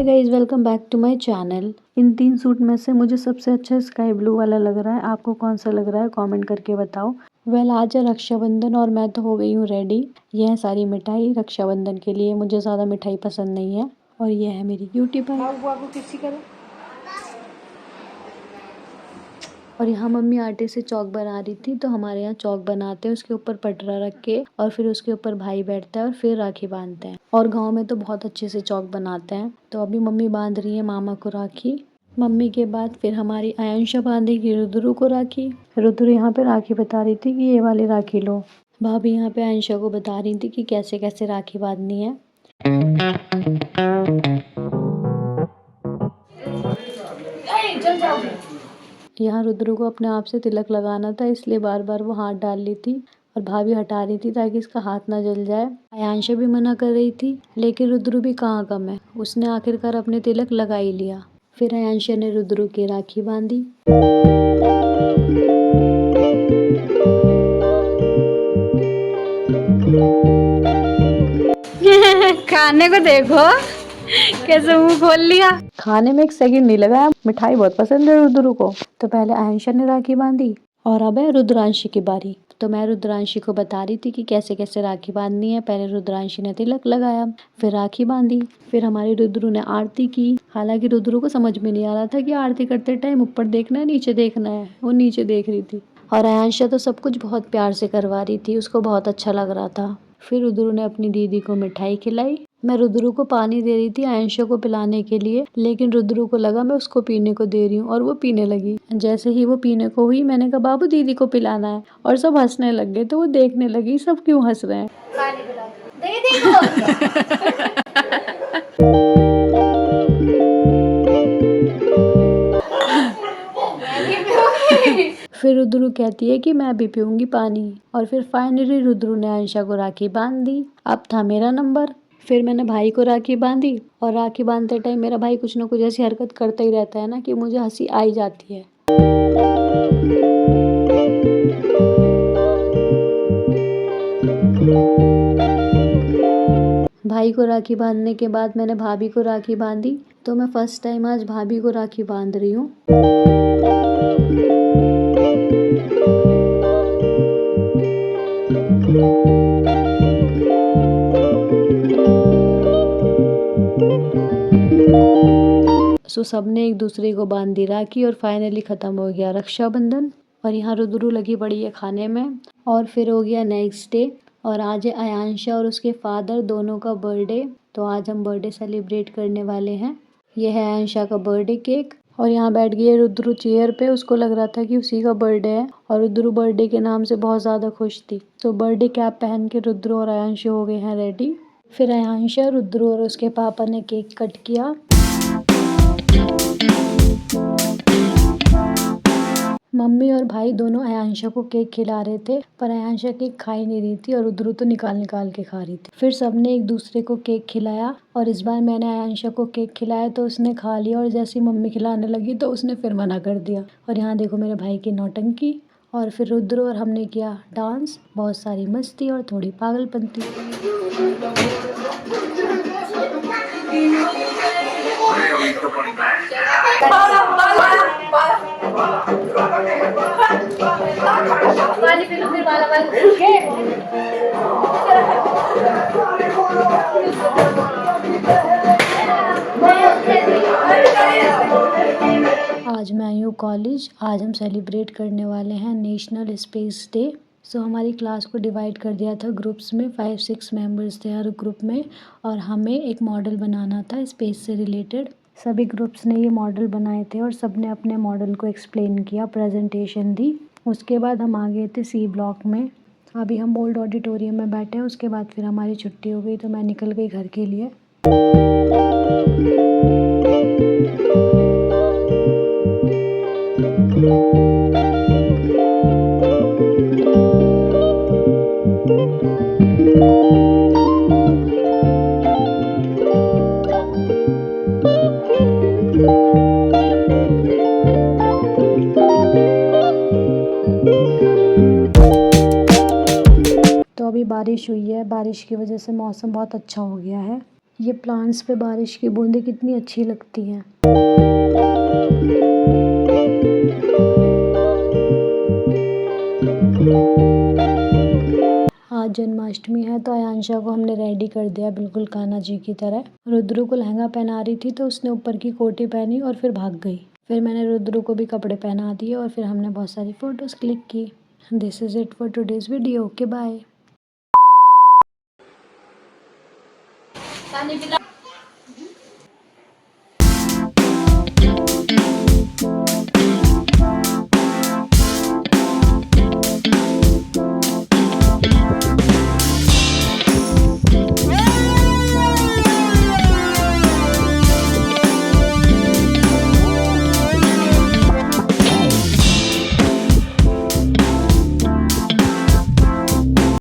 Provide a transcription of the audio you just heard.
Guys, welcome back to my channel. इन 3 suit में से मुझे सबसे अच्छा स्काई ब्लू वाला लग रहा है। आपको कौन सा लग रहा है कमेंट करके बताओ। आज है रक्षाबंधन और मैं तो हो गई हूँ रेडी। ये है सारी मिठाई रक्षाबंधन के लिए। मुझे ज़्यादा मिठाई पसंद नहीं है। और ये है मेरी क्यूटी पाई। और यहाँ मम्मी आटे से चौक बना रही थी। तो हमारे यहाँ चौक बनाते हैं, उसके ऊपर पटरा रख के और फिर उसके ऊपर भाई बैठता है और फिर राखी बांधते हैं। और गांव में तो बहुत अच्छे से चौक बनाते हैं। तो अभी मम्मी बांध रही है मामा को राखी। मम्मी के बाद फिर हमारी आयंशा बांधेगी रुद्रू को राखी। रुद्रू यहाँ पे राखी बता रही थी कि ये वाली राखी लो। भाभी यहाँ पे आयंशा को बता रही थी कि कैसे कैसे राखी बांधनी है। यहाँ रुद्र को अपने आप से तिलक लगाना था, इसलिए बार बार वो हाथ डाल रही थी और भाभी हटा रही थी ताकि इसका हाथ ना जल जाए। आयांशा भी मना कर रही थी, लेकिन रुद्र भी कहाँ कम है, उसने आखिरकार अपने तिलक लगा ही लिया। फिर आयांशा ने रुद्र की राखी बांधी। खाने को देखो कैसे मुंह खोल लिया। खाने में एक सेकंड नहीं लगा, मिठाई बहुत पसंद है रुद्र को। तो पहले आयंशा ने राखी बांधी और अब है रुद्रांशी की बारी। तो मैं रुद्रांशी को बता रही थी कि कैसे कैसे राखी बांधनी है। पहले रुद्रांशी ने तिलक लगाया, फिर राखी बांधी, फिर हमारी रुद्र ने आरती की। हालांकि रुद्र को समझ में नहीं आ रहा था कि आरती करते टाइम ऊपर देखना है नीचे देखना है। वो नीचे देख रही थी और आयंशा तो सब कुछ बहुत प्यार से करवा रही थी, उसको बहुत अच्छा लग रहा था। फिर रुद्र ने अपनी दीदी को मिठाई खिलाई। मैं रुद्र को पानी दे रही थी आयंशा को पिलाने के लिए, लेकिन रुद्र को लगा मैं उसको पीने को दे रही हूँ और वो पीने लगी। जैसे ही वो पीने को हुई, मैंने कहा बाबू दीदी को पिलाना है, और सब हंसने लग गए। तो वो देखने लगी सब क्यों हंस रहे हैं। पानी पिला दीदी को। फिर रुद्र कहती है कि मैं भी पीऊंगी पानी। और फिर फाइनली रुद्र ने आयंशा को राखी बांध दी। अब था मेरा नंबर। फिर मैंने भाई को राखी बांधी और राखी बांधते टाइम मेरा भाई कुछ ना कुछ ऐसी हरकत करता ही रहता है ना कि मुझे हंसी आ ही जाती है। भाई को राखी बांधने के बाद मैंने भाभी को राखी बांधी। तो मैं फर्स्ट टाइम आज भाभी को राखी बांध रही हूँ। सबने एक दूसरे को बांध दी राखी और फाइनली खत्म हो गया रक्षाबंधन। और यहाँ रुद्रू लगी पड़ी है खाने में। और फिर हो गया नेक्स्ट डे और आज है आयांशा और उसके फादर दोनों का बर्थडे। तो आज हम बर्थडे सेलिब्रेट करने वाले हैं। ये है आयांशा का बर्थडे केक और यहाँ बैठ गई है रुद्रू चेयर पे। उसको लग रहा था कि उसी का बर्थडे है और रुद्रू बर्थडे के नाम से बहुत ज़्यादा खुश थी। तो बर्थडे कैप पहन के रुद्रू और आयांशा हो गए हैं रेडी। फिर आयांशा, रुद्रू और उसके पापा ने केक कट किया। मम्मी और भाई दोनों आयांशा को केक खिला रहे थे, पर आयांशा केक खा ही नहीं रही थी और रुद्रू तो निकाल निकाल के खा रही थी। फिर सबने एक दूसरे को केक खिलाया और इस बार मैंने आयांशा को केक खिलाया तो उसने खा लिया, और जैसे मम्मी खिलाने लगी तो उसने फिर मना कर दिया। और यहाँ देखो मेरे भाई की नौटंकी। और फिर रुद्रू और हमने किया डांस, बहुत सारी मस्ती और थोड़ी पागलपंती। आज मैं आई हूँ कॉलेज। आज हम सेलिब्रेट करने वाले हैं नेशनल स्पेस डे। हमारी क्लास को डिवाइड कर दिया था ग्रुप्स में। 5-6 मेंबर्स थे हर ग्रुप में और हमें एक मॉडल बनाना था स्पेस से रिलेटेड। सभी ग्रुप्स ने ये मॉडल बनाए थे और सब ने अपने मॉडल को एक्सप्लेन किया, प्रेजेंटेशन दी। उसके बाद हम आ गए थे सी ब्लॉक में। अभी हम ओल्ड ऑडिटोरियम में बैठे हैं। उसके बाद फिर हमारी छुट्टी हो गई तो मैं निकल गई घर के लिए। तो अभी बारिश हुई है, बारिश की वजह से मौसम बहुत अच्छा हो गया है। ये प्लांट्स पे बारिश की बूंदें कितनी अच्छी लगती हैं। आज जन्माष्टमी है तो आयांशा को हमने रेडी कर दिया बिल्कुल कान्हा जी की तरह। रुद्र को लहंगा पहना रही थी तो उसने ऊपर की कोटी पहनी और फिर भाग गई। फिर मैंने रुद्र को भी कपड़े पहना दिए और फिर हमने बहुत सारी फोटोज क्लिक की। This is it for today's video. Okay bye.